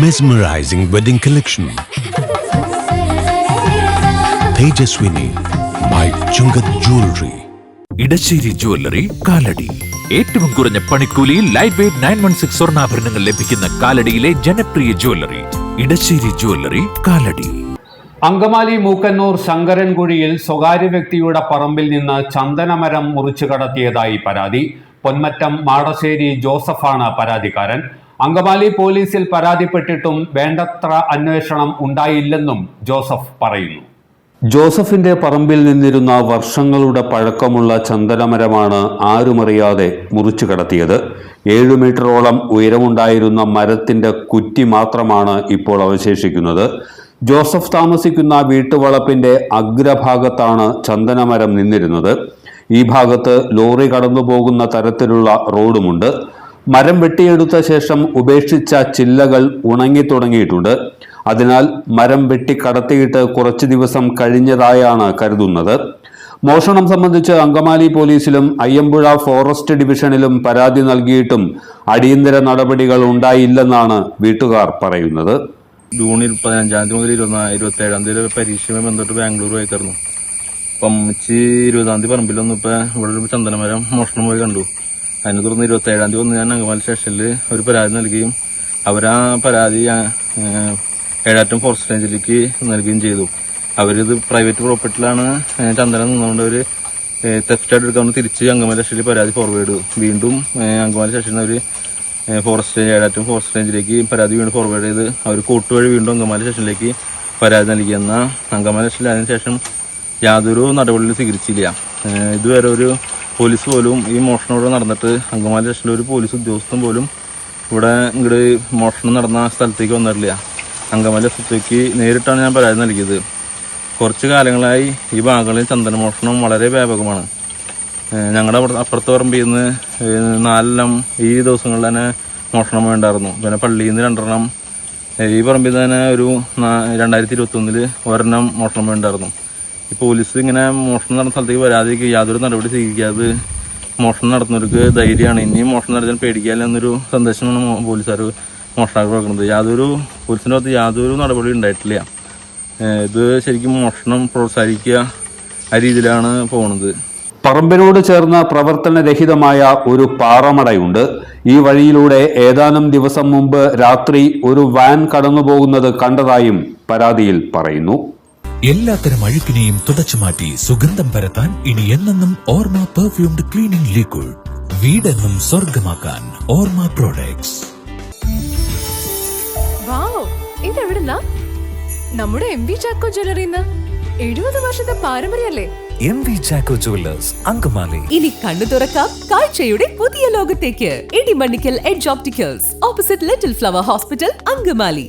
Mesmerizing wedding collection. Tejaswini by Chungat Jewelry. Edassery jewellery Kalady. ഏറ്റവും കുറഞ്ഞ പണിക്കൂലിയിൽ ലൈറ്റ് വെയ്റ്റ് 916 സ്വർണ്ണാഭരണങ്ങൾ ലഭിക്കുന്ന കാലടിയിലെ ജനപ്രിയ ജ്വല്ലറി ഇടശ്ശേരി ജ്വല്ലറി കാലടി. അങ്കമാലി മൂക്കന്നൂർ ശങ്കരൻകുഴിയിൽ സ്വകാര്യ വ്യക്തിയുടെ പറമ്പിൽ നിന്ന് ചന്ദനമരം മുറിച്ചു കടത്തിയതായി പരാതി. പൊന്മറ്റം മാടശ്ശേരി ജോസഫാണ് പരാതിക്കാരൻ. അങ്കമാലി പോലീസിൽ പരാതിപ്പെട്ടിട്ടും വേണ്ടത്ര അന്വേഷണം ഉണ്ടായില്ലെന്നും ജോസഫ് പറയുന്നു. ജോസഫിന്റെ പറമ്പിൽ നിന്നിരുന്ന വർഷങ്ങളുടെ പഴക്കമുള്ള ചന്ദനമരമാണ് ആരുമറിയാതെ മുറിച്ചു കടത്തിയത്. 7 മീറ്ററോളം ഉയരമുണ്ടായിരുന്ന മരത്തിന്റെ കുറ്റി മാത്രമാണ് ഇപ്പോൾ അവശേഷിക്കുന്നത്. ജോസഫ് താമസിക്കുന്ന വീട്ടുവളപ്പിന്റെ അഗ്രഭാഗത്താണ് ചന്ദനമരം നിന്നിരുന്നത്. ഈ ഭാഗത്ത് ലോറി കടന്നു പോകുന്ന തരത്തിലുള്ള റോഡുമുണ്ട്. മരം വെട്ടിയെടുത്ത ശേഷം ഉപേക്ഷിച്ച ചില്ലകൾ ഉണങ്ങി തുടങ്ങിയിട്ടുണ്ട്. അതിനാൽ മരം വെട്ടി കടത്തിയിട്ട് കുറച്ചു ദിവസം കഴിഞ്ഞതായാണ് കരുതുന്നത്. മോഷണം സംബന്ധിച്ച് അങ്കമാലി പോലീസിലും അയ്യമ്പുഴ ഫോറസ്റ്റ് ഡിവിഷനിലും പരാതി നൽകിയിട്ടും അടിയന്തര നടപടികൾ ഉണ്ടായില്ലെന്നാണ് വീട്ടുകാർ പറയുന്നത്. ജൂണിൽ 15 മുതൽ 27 പരീക്ഷയുമായി ബന്ധപ്പെട്ട് ബാംഗ്ലൂർ പോയിക്കായിരുന്നു. അപ്പം 20 പറമ്പിലൊന്നും ഇവിടെ ഒരു ചന്ദനമരം മോഷണം പോയി കണ്ടു. അതിനെ തുടർന്ന് 27 വന്ന് ഞാൻ അങ്കമാലി സ്റ്റേഷനിൽ ഒരു പരാതി നൽകുകയും അവരാ പരാതി ഏഴാറ്റം ഫോറസ്റ്റ് റേഞ്ചിലേക്ക് നൽകുകയും ചെയ്തു. അവരിത് പ്രൈവറ്റ് പ്രോപ്പർട്ടിയിലാണ് ചന്ദനം നിന്നുകൊണ്ട് അവർ തെഫ്റ്റായിട്ട് എടുക്കാൻ തിരിച്ച് അങ്കമാലി സ്റ്റേഷനിൽ പരാതി ഫോർവേഡ് ചെയ്തു. വീണ്ടും അങ്കമാലി സ്റ്റേഷനിൽ അവർ ഏഴാറ്റം ഫോറസ്റ്റ് റേഞ്ചിലേക്ക് പരാതി വീണ്ടും ഫോർവേഡ് ചെയ്ത് അവർ കോർട്ട് വഴി വീണ്ടും അങ്കമാലി സ്റ്റേഷനിലേക്ക് പരാതി നൽകിയെന്ന അങ്കമാലി സ്റ്റേഷനിൽ അതിനുശേഷം യാതൊരു നടപടികളും സ്വീകരിച്ചില്ല. ഇതുവരെ ഒരു പോലീസ് പോലും ഈ മോഷണം ഇവിടെ നടന്നിട്ട് അങ്കമാലി സ്റ്റേഷനിലെ ഒരു പോലീസ് ഉദ്യോഗസ്ഥൻ പോലും ഇവിടെ ഇങ്ങോട്ട് മോഷണം നടന്ന സ്ഥലത്തേക്ക് വന്നിട്ടില്ല. അങ്കമാലി എസ്.ഐക്ക് നേരിട്ടാണ് ഞാൻ പരാതി നൽകിയത്. കുറച്ച് കാലങ്ങളായി ഈ ഭാഗങ്ങളിൽ ചന്ദന മോഷണം വളരെ വ്യാപകമാണ്. ഞങ്ങളുടെ അപ്പുറത്ത് പറമ്പിൽ നിന്ന് 4 ഈ ദിവസങ്ങളിൽ തന്നെ മോഷണം വേണ്ടായിരുന്നു. പിന്നെ പള്ളിയിൽ നിന്ന് 2 ഈ പറമ്പിൽ തന്നെ ഒരു 2021 ഒരെണ്ണം മോഷണം വേണ്ടായിരുന്നു. ഈ പോലീസ് ഇങ്ങനെ മോഷണം നടന്ന സ്ഥലത്തേക്ക് വരാതിരിക്കുക, യാതൊരു നടപടി സ്വീകരിക്കാതെ മോഷണം നടത്തുന്നവർക്ക് ധൈര്യമാണ്, ഇനിയും മോഷണം നടത്താൻ പേടിക്കാല്ല എന്നൊരു സന്ദേശമാണ് പോലീസുകാർ മോഷണക്കാർ കൊടുക്കുന്നത്. പോലീസിൻ്റെ ഭാഗത്ത് യാതൊരു നടപടി ഉണ്ടായിട്ടില്ല. ഇത് ശരിക്കും മോഷണം പ്രോത്സാഹിപ്പിക്കുക ആ രീതിയിലാണ് പോകുന്നത്. പറമ്പിനോട് ചേർന്ന് പ്രവർത്തനരഹിതമായ ഒരു പാറമടയുണ്ട്. ഈ വഴിയിലൂടെ ഏതാനും ദിവസം മുമ്പ് രാത്രി ഒരു വാൻ കടന്നുപോകുന്നത് കണ്ടതായും പരാതിയിൽ പറയുന്നു. എല്ലാത്തരം അഴുക്കിനെയും തുടച്ചുമാറ്റി സുഗന്ധം പരത്താൻ ഇനി എന്നെന്നും ഓർമ്മ പെർഫ്യൂംഡ് ക്ലീനിംഗ് ലിക്വിഡ്. വീടെന്നും സ്വർഗമാക്കാൻ ഓർമ്മ പ്രോഡക്ട്സ്. ഇതെവിടുന്നാ? നമ്മുടെ MV ചാക്കോ ജ്വല്ലറിന്ന് 70 വർഷത്തെ പാരമ്പര്യല്ലേ? MV Chacko jewellers Angamaly. ഇനി കണ്ണു തുറക്കാം കാഴ്ചയുടെ പുതിയ ലോകത്തേക്ക്. Idimannickal Edge Opticals, opposite Little Flower Hospital, Angamaly.